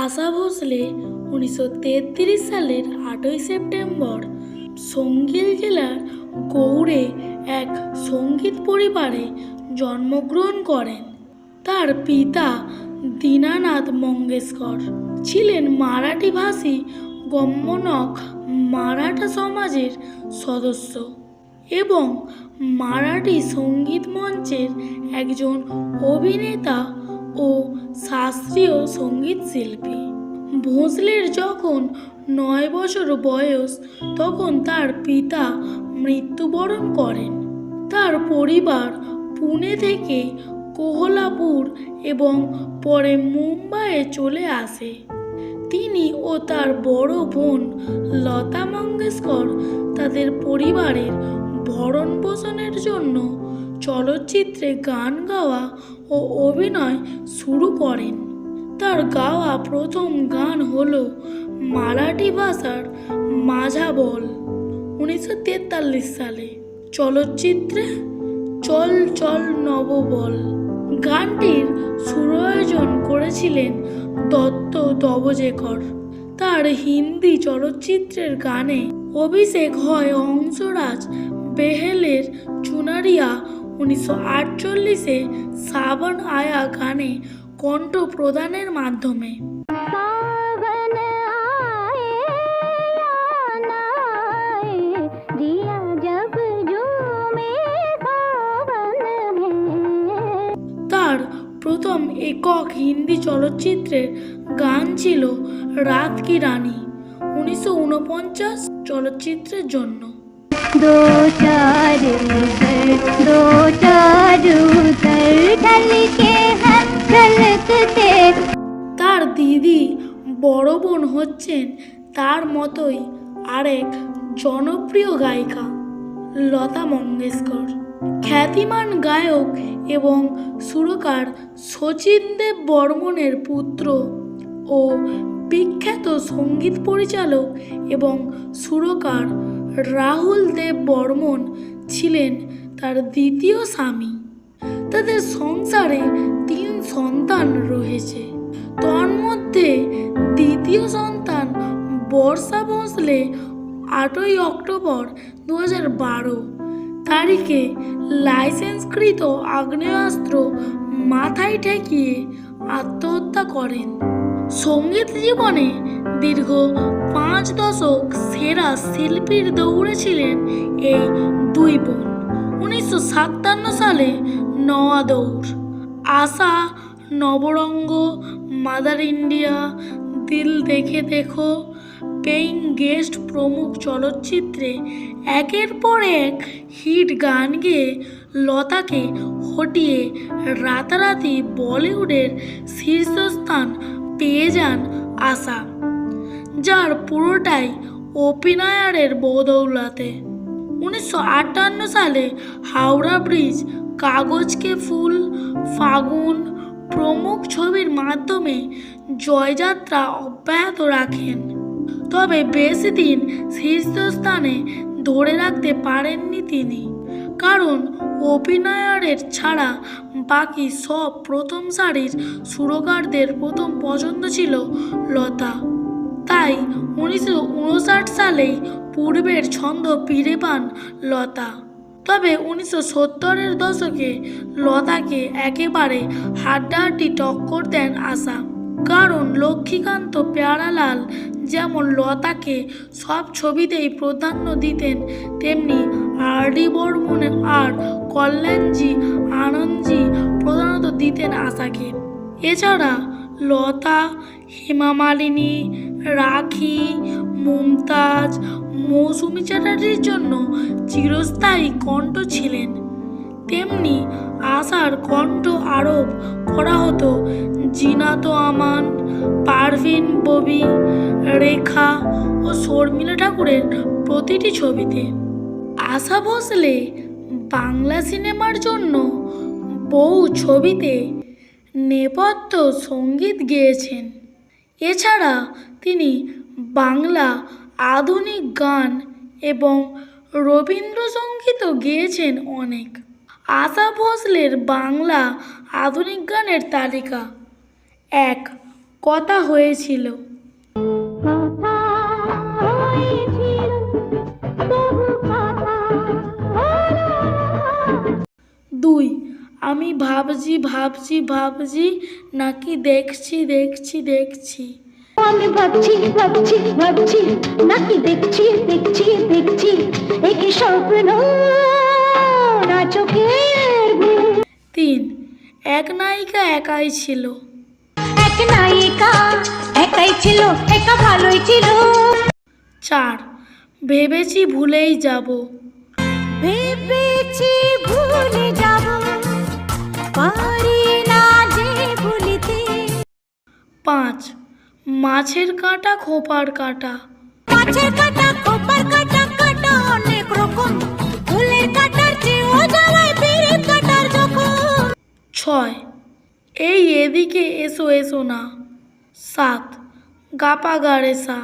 আশা ভোসলে 1933 সালের 8ই সেপ্টেম্বর সঙ্গীত জেলার গৌড়ে এক সঙ্গীত পরিবারে জন্মগ্রহণ করেন। তার পিতা দীনানাথ মঙ্গেশকর ছিলেন মারাঠিভাষী গম্যনক মারাঠা সমাজের সদস্য এবং মারাঠি সঙ্গীত মঞ্চের একজন অভিনেতা ও শাস্ত্রীয় সঙ্গীত শিল্পী। ভোঁসলের যখন 9 বছর বয়স তখন তার পিতা মৃত্যুবরণ করেন। তার পরিবার পুনে থেকে কোহলাপুর এবং পরে মুম্বাইয়ে চলে আসে। তিনি ও তার বড় বোন লতা মঙ্গেশকর তাদের পরিবারের ভরণ পোষণের জন্য চলচ্চিত্রে গান গাওয়া ও অভিনয় শুরু করেন। তার গাওয়া প্রথম গান হল মারাঠি ভাষার माझा বল 1943 সালে চলচ্চিত্রে চল চল নববল। গানটির সুরায়োজন করেছিলেন দত্ত দবজেকর। তার হিন্দি চলচ্চিত্রের গানে অভিষেক হয় হংসরাজ বেহেলের চুনারিয়া। 1948-এ সাবন আয়া গানে কণ্ঠ প্রদানের মাধ্যমে। তার প্রথম একক হিন্দি চলচ্চিত্রের গান ছিল রাত কি রানী 1949 চলচ্চিত্রের জন্য। তার দিদি বড় বোন হচ্ছেন তার মতোই আরেক জনপ্রিয় গায়িকা লতা মঙ্গেশকর। খ্যাতিমান গায়ক এবং সুরকার শচীন দেব বর্মনের পুত্র ও বিখ্যাত সঙ্গীত পরিচালক এবং সুরকার রাহুল দেব বর্মন ছিলেন তার দ্বিতীয় স্বামী। তাদের সংসারে 3 সন্তান রয়েছে। তন্মধ্যে দ্বিতীয় সন্তান বর্ষা ভোঁসলে 8ই অক্টোবর 2012 তারিখে লাইসেন্সকৃত আগ্নেয়াস্ত্র মাথায় ঠেকিয়ে আত্মহত্যা করেন। সঙ্গীত জীবনে দীর্ঘ 5 দশক সেরা শিল্পীর দৌড়ে ছিলেন এই 2 বোন। 1957 সালে নওয়া দৌড়, আশা, নবরঙ্গ, মাদার ইন্ডিয়া, দিল দেখে দেখো, পেইং গেস্ট প্রমুখ চলচ্চিত্রে একের পর এক হিট গান গেয়ে লতাকে হটিয়ে রাতারাতি বলিউডের শীর্ষস্থান পেয়ে যান আশা, যার পুরোটাই অভিনয়ের বদৌলতে। 1958 সালে হাওড়া ব্রিজ, কাগজ কে ফুল, ফাগুন প্রমুখ ছবির মাধ্যমে জয়যাত্রা অব্যাহত রাখেন। তবে বেশি দিন শীর্ষস্থানে ধরে রাখতে পারেননি তিনি, কারণ অভিনয়ের ছাড়া বাকি সব প্রথম সারির সুরকারদের প্রথম পছন্দ ছিল লতা। তাই 1959 সালেই পূর্বের ছন্দ ফিরে পান লতা। তবে 1970-এর দশকে লতাকে একেবারে হাড্ডাহাড্ডি টক্কর দেন আশা, কারণ লক্ষ্মীকান্ত প্যারালাল যেমন লতাকে সব ছবিতেই প্রাধান্য দিতেন, তেমনি আর.ডি. বর্মন আর কল্যাণজি আনন্দজি প্রধানত দিতেন আশাকে। এছাড়া লতা হেমা মালিনী, রাখি, মুমতাজ, মৌসুমী চ্যাটার্জির জন্য চিরস্থায়ী কণ্ঠ ছিলেন। তেমনি আশার কণ্ঠ আরোপ করা হতো জিনাত আমান, পারভিন ববি, রেখা ও শর্মিলা ঠাকুরের প্রতিটি ছবিতে। আশা ভোসলে বাংলা সিনেমার জন্য বহু ছবিতে নেপথ্য সঙ্গীত গেয়েছেন। এছাড়া তিনি বাংলা আধুনিক গান এবং রবীন্দ্রসঙ্গীতও গেয়েছেন অনেক। আশা ভোসলের বাংলা আধুনিক গানের তালিকা: 1. কথা হয়েছিল। কথা হয়েছিল, তবু কথা হলো না। 2. আমি ভাবছি ভাবছি ভাবছি নাকি দেখছি দেখছি দেখছি। আমি ভাবছি ভাবছি ভাবছি নাকি দেখছি দেখছি দেখছি, একই স্বপ্ন না চোখের ঘুম। 3. এক নায়িকা একাই ছিল। এক নায়িকা একাই ছিল, একা ভালোই ছিল। 4. ভেবেছি ভুলেই যাব। ভেবেছি ভুলে যাব, পারি না যে ভুলিতে। 5. মাছের কাঁটা খোপার কাঁটা। মাছের কাঁটা খোপার কাঁটা, কাঁটা অনেক রকম, ফুলের কাঁটার চেয়েও জ্বালায় পিরিত কাঁটার যখন। 6. এই এদিকে এসো এসো না। 7. গাপা গাড়েসা।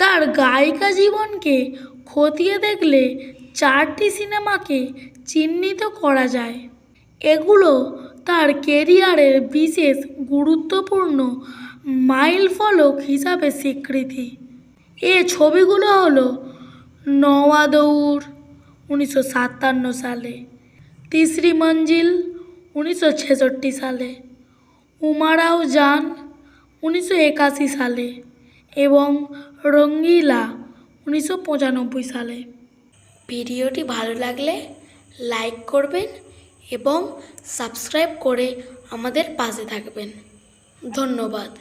তার গায়িকা জীবনকে খতিয়ে দেখলে 4টি সিনেমাকে চিহ্নিত করা যায়। এগুলো তার কেরিয়ারের বিশেষ গুরুত্বপূর্ণ মাইলফলক হিসাবে স্বীকৃতি। এ ছবিগুলো হলো নওয়া দৌড় 1957 সালে, তিসরি মঞ্জিল 1966 সালে, উমারাও জান 1981 সালে এবং রঙ্গিলা 1995 সালে। ভিডিওটি ভালো লাগলে লাইক করবেন এবং সাবস্ক্রাইব করে আমাদের পাশে থাকবেন। ধন্যবাদ।